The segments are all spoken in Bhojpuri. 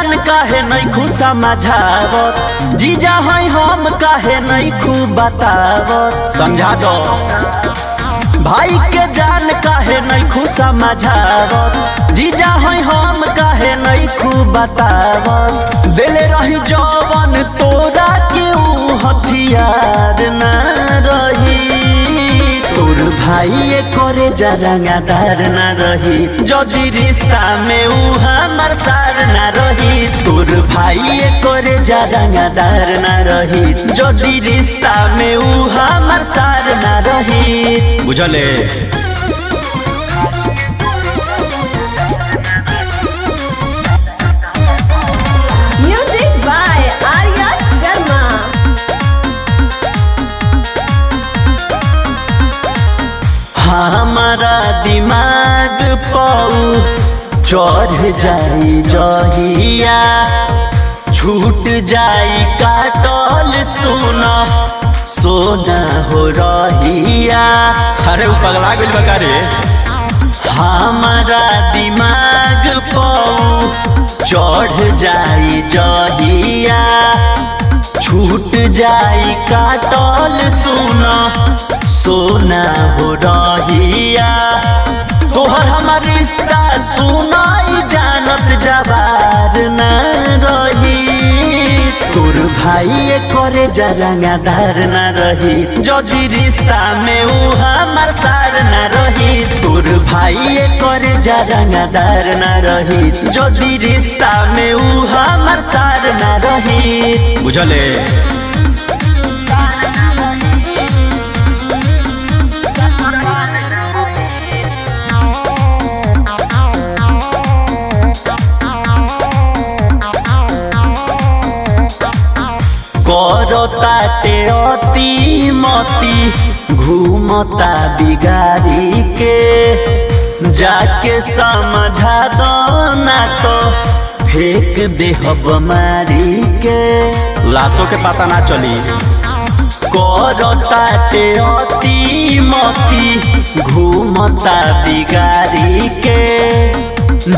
जान काहे नहीं खुद समझावत, जीजा है हम काहे नहीं खूब बतावत, समझा दो भाई के जान काहे नहीं खुद समझावत, जीजा है हम काहे नहीं खूब बतावत। दिले रही जवन तोरा के ऊ हथियार न रही, तोर भाई करे जरंगादार न रही, जदि रिश्ता में ऊ हमर सार न रही। तोर भाई करे जरंगादार न रही, जदि रिश्ता में ऊ हमर सार न रही। बुझले म्यूजिक बाय आर्या शर्मा। हमारा दिमाग पाऊ चढ़ जाई जहिया, छूट जाई काटल सोना सोना हो रहिया। अरे उ पगला गइल बा रे। हमारा दिमाग पाऊ चढ़ जाई जहिया, छूट जाई काटल सोना सोना हो रहिया। तोहर हमार रिश्ता सुनाई जानत जवार न रही, तोर भाई करे जरंगादार न रही, जदि रिश्ता में ऊ हमर सार न रही। तोर भाई करे जरंगादार न रही, जदि रिश्ता में ऊ हमर सार न रही। बुझले करताटे अति मती घूमता बिगाड़ी के, जाके समझा दो ना तो फेंक देहब मारी के, लाशों के पता ना चली। करताटे अति मती घूमता बिगाड़ी के,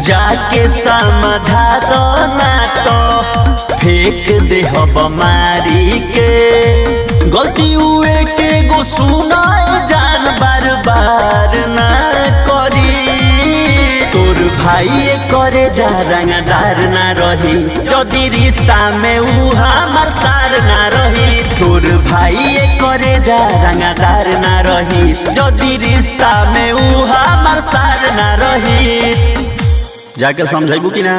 जाके समझा दो ना तो फेंक देहब मारी के। गलती हुए के गो सुनाए जान बार बार ना करी, तोर भाई करे जरंगादार ना रही, जदि रिश्ता में ऊ हमर सार ना रही। तोर भाई करे जरंगादार ना रही, जदि रिश्ता में ऊ हमर सार ना रही। जाके समझेबू कि ना।